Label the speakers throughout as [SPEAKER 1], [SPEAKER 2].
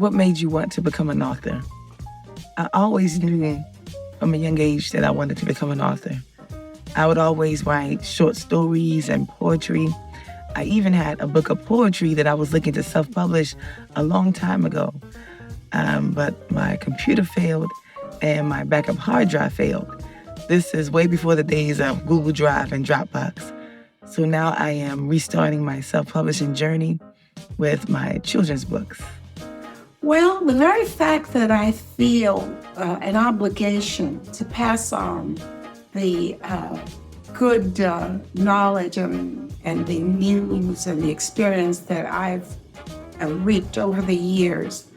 [SPEAKER 1] what made you want to become an author? I always knew from a young age that I wanted to become an author. I would always write short stories and poetry. I even had a book of poetry that I was looking to self-publish a long time ago. But my computer failed and my backup hard drive failed. This is way before the days of Google Drive and Dropbox. So now I am restarting my self-publishing journey with my children's books.
[SPEAKER 2] Well, the very fact that I feel an obligation to pass on the good knowledge and the news and the experience that I've reaped over the years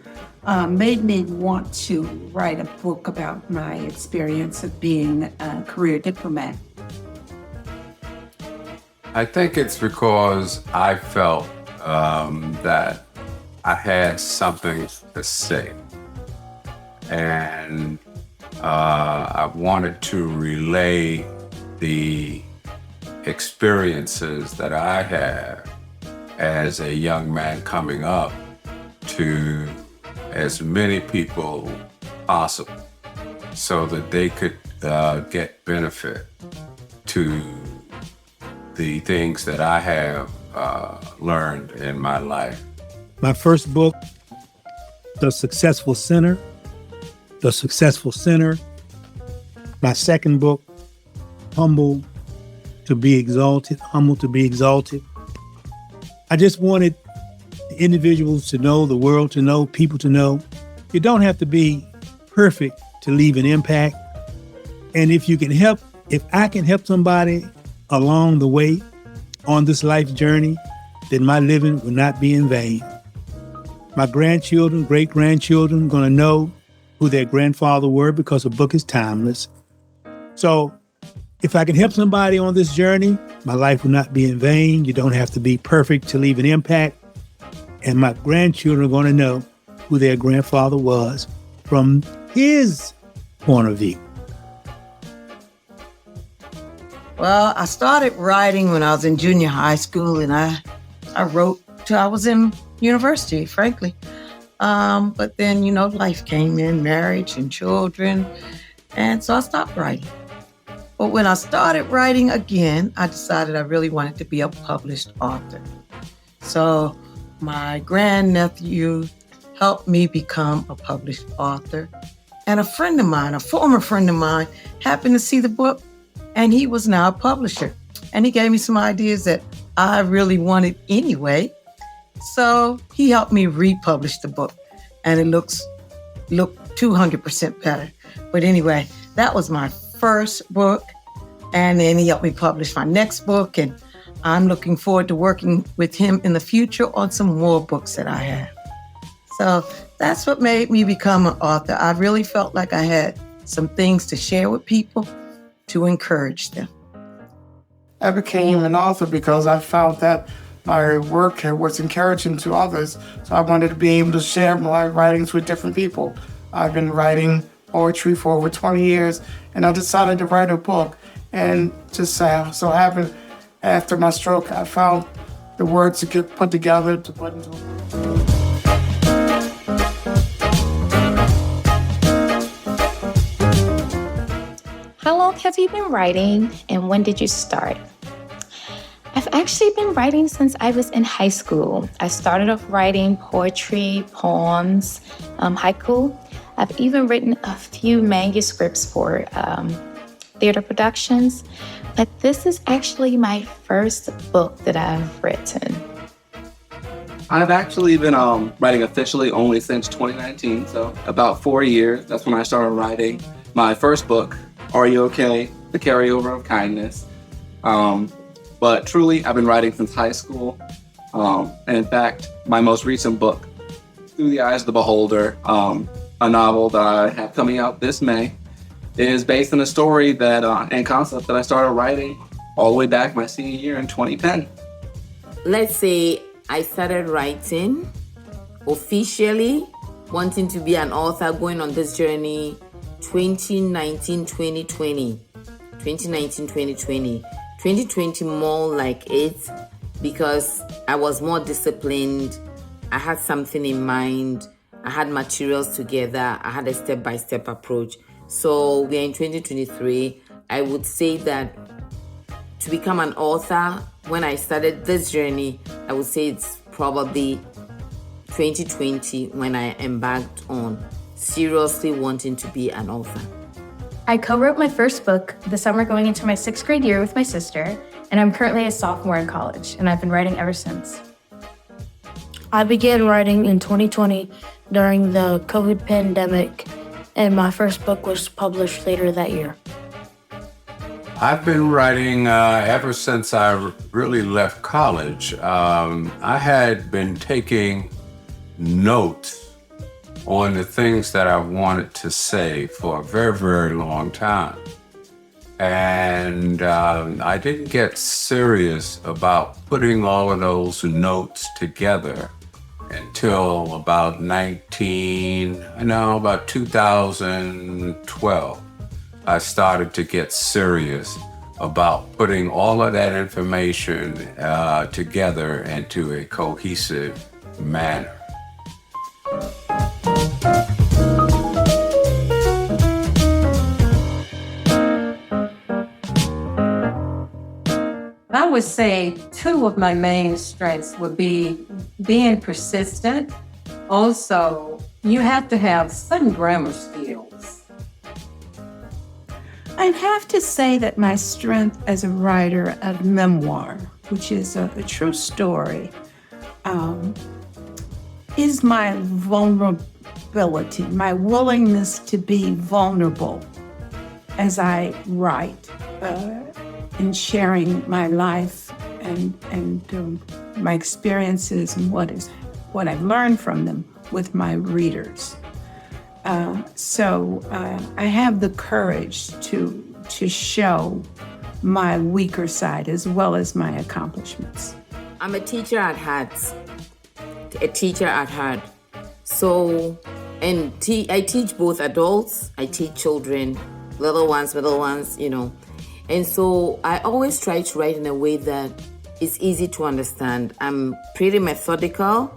[SPEAKER 2] made me want to write a book about my experience of being a career diplomat.
[SPEAKER 3] I think it's because I felt that I had something to say. And I wanted to relay the experiences that I had as a young man coming up to as many people possible so that they could get benefit to the things that I have learned in my life.
[SPEAKER 4] My first book, The Successful Sinner. My second book, Humble to be Exalted. I just wanted individuals to know, the world to know, people to know, you don't have to be perfect to leave an impact. And if I can help somebody along the way on this life journey, then my living will not be in vain. My grandchildren, great-grandchildren, going to know who their grandfather were because the book is timeless. So if I can help somebody on this journey, my life will not be in vain. You don't have to be perfect to leave an impact. And my grandchildren are going to know who their grandfather was from his point of view.
[SPEAKER 5] Well, I started writing when I was in junior high school, and I wrote till I was in university, frankly. But then, life came in, marriage and children, and so I stopped writing. But when I started writing again, I decided I really wanted to be a published author. So my grandnephew helped me become a published author. And a former friend of mine, happened to see the book, and he was now a publisher. And he gave me some ideas that I really wanted anyway. So he helped me republish the book, and it looked 200% better. But anyway, that was my first book, and then he helped me publish my next book, and I'm looking forward to working with him in the future on some more books that I have. So that's what made me become an author. I really felt like I had some things to share with people to encourage them.
[SPEAKER 6] I became an author because I found that my work was encouraging to others. So I wanted to be able to share my writings with different people. I've been writing poetry for over 20 years, and I decided to write a book. And just so happened, after my stroke, I found the words to get put together to put into a book.
[SPEAKER 7] How long have you been writing, and when did you start? I've actually been writing since I was in high school. I started off writing poetry, poems, haiku. I've even written a few manuscripts for theater productions, but this is actually my first book that I've written.
[SPEAKER 8] I've actually been writing officially only since 2019, so about 4 years. That's when I started writing my first book, Are You Okay? The Carryover of Kindness. But truly, I've been writing since high school. And in fact, my most recent book, Through the Eyes of the Beholder, a novel that I have coming out this May, is based on a story that and concept that I started writing all the way back my senior year in 2010.
[SPEAKER 9] Let's say I started writing officially, wanting to be an author, going on this journey 2019-2020. 2020 more like it, because I was more disciplined. I had something in mind. I had materials together. I had a step-by-step approach. So we're in 2023. I would say that to become an author, when I started this journey, I would say it's probably 2020 when I embarked on seriously wanting to be an author.
[SPEAKER 10] I co-wrote my first book the summer going into my 6th grade year with my sister, and I'm currently a sophomore in college, and I've been writing ever since.
[SPEAKER 11] I began writing in 2020 during the COVID pandemic, and my first book was published later that year.
[SPEAKER 3] I've been writing ever since I really left college. I had been taking notes on the things that I wanted to say for a very, very long time. And I didn't get serious about putting all of those notes together until about 2012. I started to get serious about putting all of that information together into a cohesive manner.
[SPEAKER 2] I would say two of my main strengths would be being persistent. Also, you have to have some grammar skills. I'd have to say that my strength as a writer of memoir, which is a true story, is my vulnerability, my willingness to be vulnerable as I write, in sharing my life and my experiences and what I've learned from them with my readers. So I have the courage to show my weaker side as well as my accomplishments.
[SPEAKER 9] I'm a teacher at heart. So, I teach both adults, I teach children, little ones, And so I always try to write in a way that is easy to understand. I'm pretty methodical.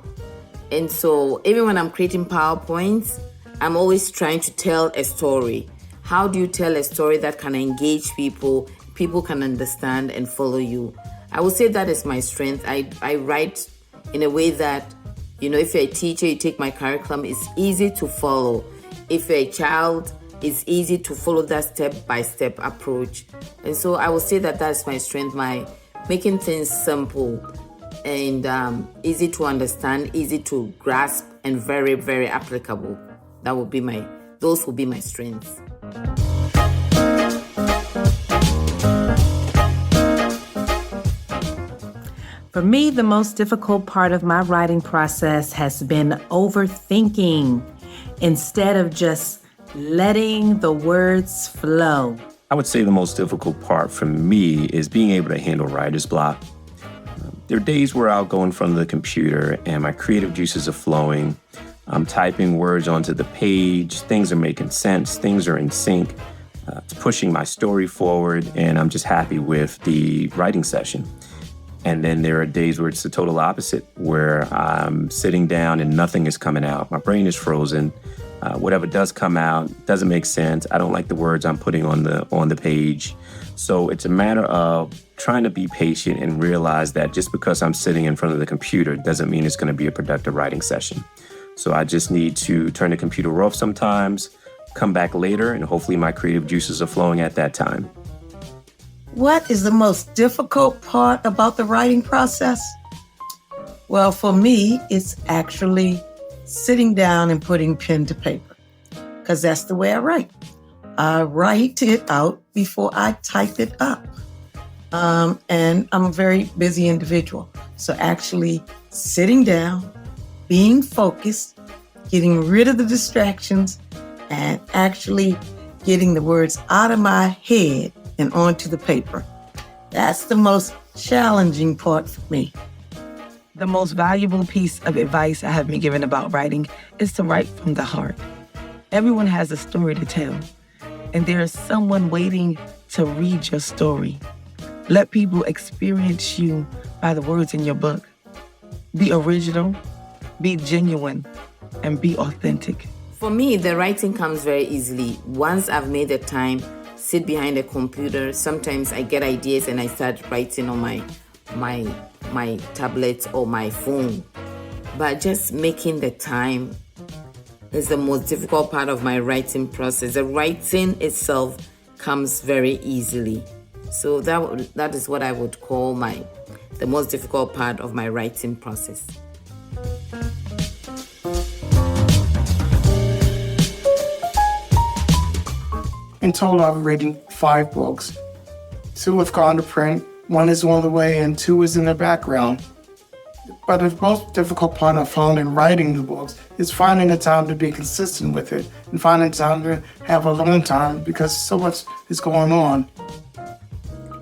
[SPEAKER 9] And so even when I'm creating PowerPoints, I'm always trying to tell a story. How do you tell a story that can engage people, people can understand and follow you? I would say that is my strength. I write in a way that, if you're a teacher, you take my curriculum, it's easy to follow. If you're a child, it's easy to follow that step-by-step approach. And so I would say that that's my strength, my making things simple and easy to understand, easy to grasp, and very, very applicable. Those would be my strengths.
[SPEAKER 12] For me, the most difficult part of my writing process has been overthinking instead of just letting the words flow.
[SPEAKER 13] I would say the most difficult part for me is being able to handle writer's block. There are days where I'll go in front of the computer and my creative juices are flowing. I'm typing words onto the page. Things are making sense. Things are in sync. It's pushing my story forward, and I'm just happy with the writing session. And then there are days where it's the total opposite, where I'm sitting down and nothing is coming out. My brain is frozen. Whatever does come out doesn't make sense. I don't like the words I'm putting on the page. So it's a matter of trying to be patient and realize that just because I'm sitting in front of the computer doesn't mean it's going to be a productive writing session. So I just need to turn the computer off sometimes, come back later, and hopefully my creative juices are flowing at that time.
[SPEAKER 5] What is the most difficult part about the writing process? Well, for me, it's actually sitting down and putting pen to paper, because that's the way I write. I write it out before I type it up. And I'm a very busy individual. So actually sitting down, being focused, getting rid of the distractions, and actually getting the words out of my head and onto the paper. That's the most challenging part for me.
[SPEAKER 1] The most valuable piece of advice I have been given about writing is to write from the heart. Everyone has a story to tell, and there is someone waiting to read your story. Let people experience you by the words in your book. Be original, be genuine, and and be authentic?
[SPEAKER 9] For me, the writing comes very easily. Once I've made the time, sit behind a computer, sometimes I get ideas and I start writing on my tablet or my phone. But just making the time is the most difficult part of my writing process. The writing itself comes very easily. So that is what I would call the most difficult part of my writing process.
[SPEAKER 6] In total, I've written 5 books. 2 have gone to print, 1 is on the way, and 2 is in the background. But the most difficult part I found in writing the books is finding the time to be consistent with it and finding time to have a long time because so much is going on.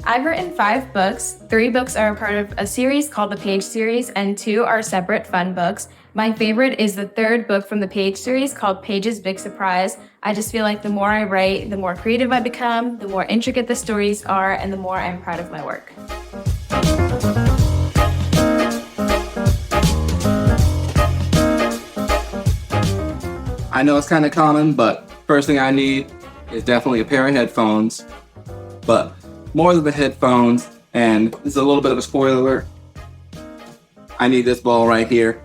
[SPEAKER 10] I've written 5 books. 3 books are a part of a series called the Page series, and 2 are separate fun books. My favorite is the 3rd book from the Page series called Page's Big Surprise. I just feel like the more I write, the more creative I become, the more intricate the stories are, and the more I'm proud of my work.
[SPEAKER 8] I know it's kind of common, but first thing I need is definitely a pair of headphones. But more than the headphones, and this is a little bit of a spoiler, I need this ball right here.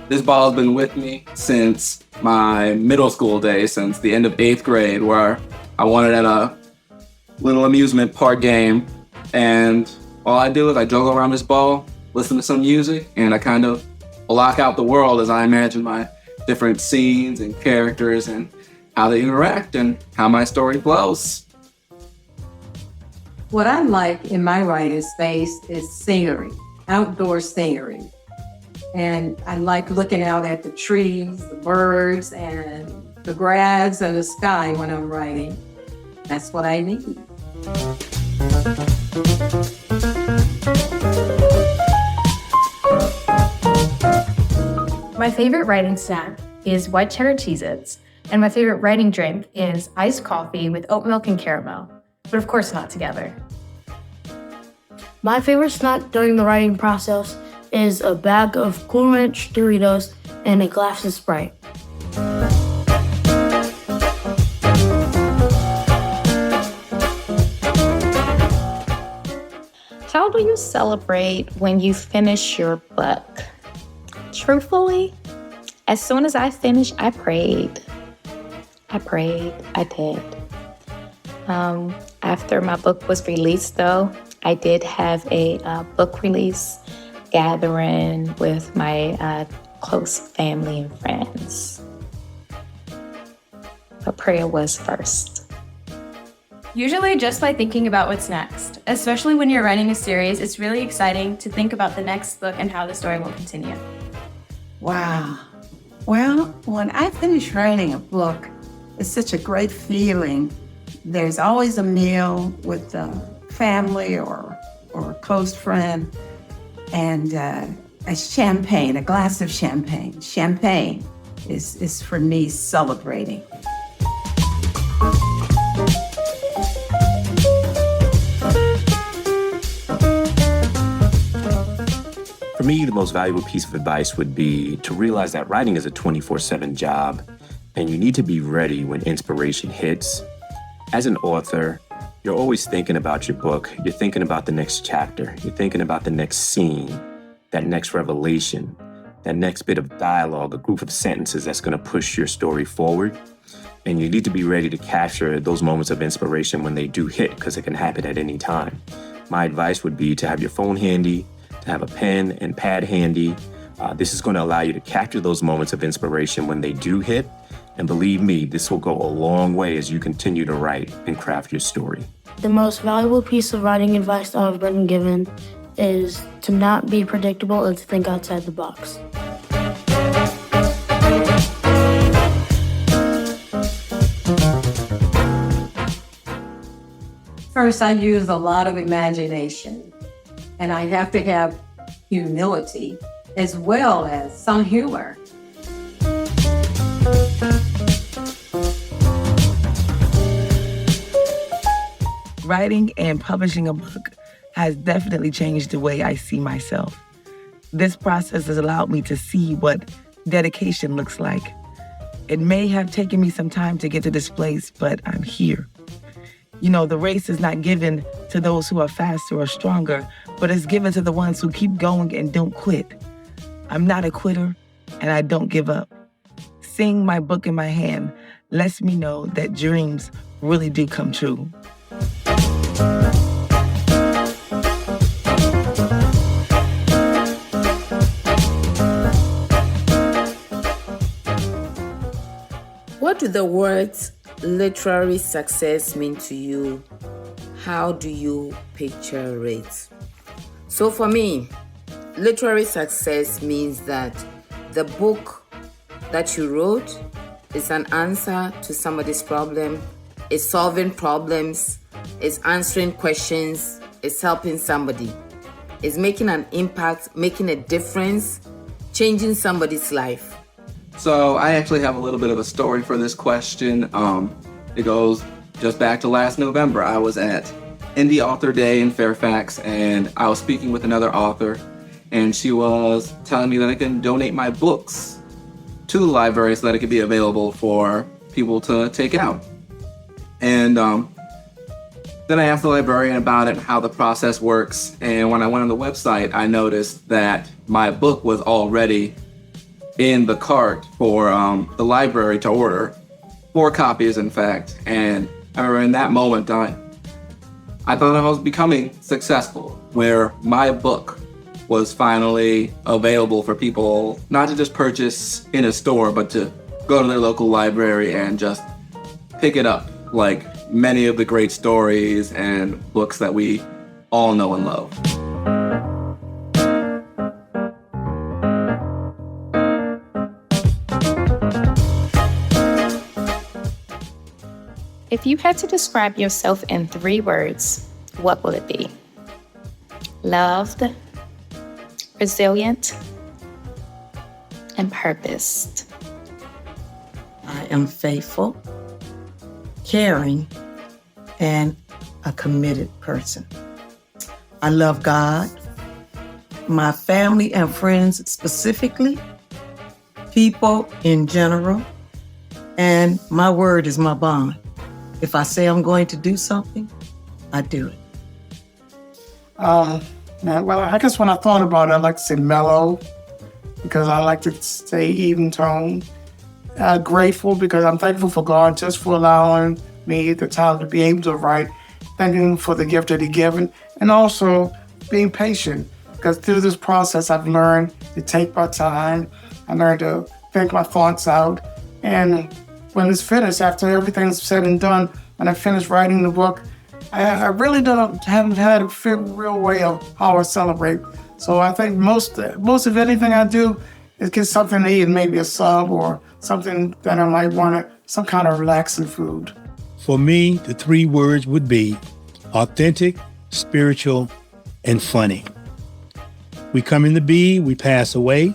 [SPEAKER 8] This ball has been with me since my middle school days, since the end of 8th grade, where I won it at a little amusement park game. And all I do is I juggle around this ball, listen to some music, and I kind of block out the world as I imagine my different scenes and characters and how they interact and how my story flows.
[SPEAKER 2] What I like in my writing space is scenery, outdoor scenery. And I like looking out at the trees, the birds, and the grass and the sky when I'm writing. That's what I need.
[SPEAKER 10] My favorite writing snack is white cheddar Cheez-Its, and my favorite writing drink is iced coffee with oat milk and caramel, but of course not together.
[SPEAKER 11] My favorite snack during the writing process is a bag of Cool Ranch Doritos and a glass of Sprite.
[SPEAKER 7] How do you celebrate when you finish your book? Truthfully, as soon as I finished, I prayed. I did. After my book was released, though, I did have a book release gathering with my close family and friends. But prayer was first.
[SPEAKER 10] Usually just by thinking about what's next. Especially when you're writing a series, it's really exciting to think about the next book and how the story will continue.
[SPEAKER 2] Wow. Well, when I finish writing a book, it's such a great feeling. There's always a meal with the family or a close friend, and a champagne, a glass of champagne. Champagne is for me celebrating.
[SPEAKER 13] For me, the most valuable piece of advice would be to realize that writing is a 24/7 job, and you need to be ready when inspiration hits. As an author, you're always thinking about your book. You're thinking about the next chapter. You're thinking about the next scene, that next revelation, that next bit of dialogue, a group of sentences that's going to push your story forward. And you need to be ready to capture those moments of inspiration when they do hit, because it can happen at any time. My advice would be to have your phone handy, to have a pen and pad handy. This is going to allow you to capture those moments of inspiration when they do hit. And believe me, this will go a long way as you continue to write and craft your story.
[SPEAKER 11] The most valuable piece of writing advice I've been given is to not be predictable and to think outside the box.
[SPEAKER 2] First, I use a lot of imagination, and I have to have humility as well as some humor.
[SPEAKER 1] Writing and publishing a book has definitely changed the way I see myself. This process has allowed me to see what dedication looks like. It may have taken me some time to get to this place, but I'm here. You know, the race is not given to those who are faster or stronger, but it's given to the ones who keep going and don't quit. I'm not a quitter, and I don't give up. Seeing my book in my hand lets me know that dreams really do come true.
[SPEAKER 9] What do the words literary success mean to you? How do you picture it? So for me, literary success means that the book that you wrote is an answer to somebody's problem, is solving problems, is answering questions, is helping somebody, is making an impact, making a difference, changing somebody's life.
[SPEAKER 8] So I actually have a little bit of a story for this question. It goes just back to last November. I was at Indie Author Day in Fairfax, and I was speaking with another author, and she was telling me that I can donate my books to the library so that it could be available for people to take out. And then I asked the librarian about it, how the process works, and when I went on the website, I noticed that my book was already in the cart for the library to order, 4 copies in fact. And I remember in that moment, I thought I was becoming successful, where my book was finally available for people not to just purchase in a store, but to go to their local library and just pick it up, like many of the great stories and books that we all know and love.
[SPEAKER 7] If you had to describe yourself in 3 words, what will it be? Loved, resilient, and purposed.
[SPEAKER 5] I am faithful, caring, and a committed person. I love God, my family and friends specifically, people in general, and my word is my bond. If I say I'm going to do something, I do it.
[SPEAKER 6] Well, I guess when I thought about it, I like to say mellow, because I like to stay even tone. Grateful, because I'm thankful for God just for allowing me the time to be able to write. Thanking Him for the gift that He given. And also being patient, because through this process, I've learned to take my time. I learned to think my thoughts out. And when it's finished, after everything's said and done, when I finish writing the book, I really haven't had a real way of how I celebrate. So I think most of anything I do is get something to eat, maybe a sub or something that I might want, some kind of relaxing food.
[SPEAKER 4] For me, the 3 words would be authentic, spiritual, and funny. We come in to be, we pass away.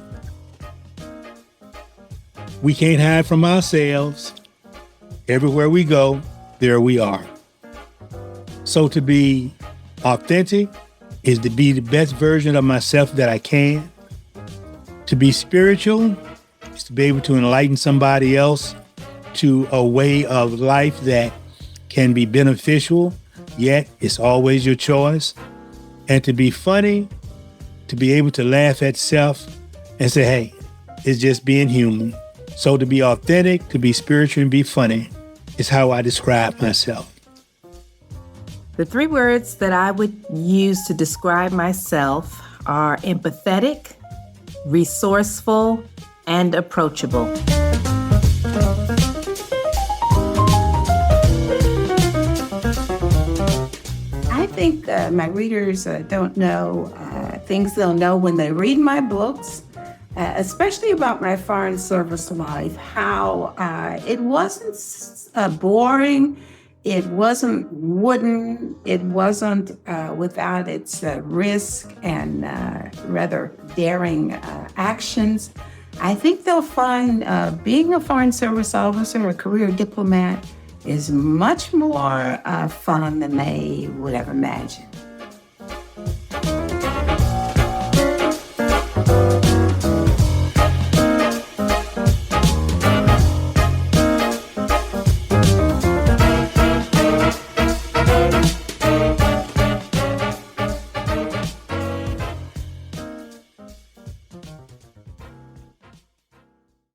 [SPEAKER 4] We can't hide from ourselves. Everywhere we go, there we are. So to be authentic is to be the best version of myself that I can. To be spiritual is to be able to enlighten somebody else to a way of life that can be beneficial, yet it's always your choice. And to be funny, to be able to laugh at self and say, hey, it's just being human. So to be authentic, to be spiritual, and be funny is how I describe myself.
[SPEAKER 12] The 3 words that I would use to describe myself are empathetic, resourceful, and approachable.
[SPEAKER 2] I think my readers don't know things they'll know when they read my books, especially about my Foreign Service life, how it wasn't boring, it wasn't wooden, it wasn't without its risk and rather daring actions. I think they'll find being a Foreign Service officer or a career diplomat is much more fun than they would have imagined.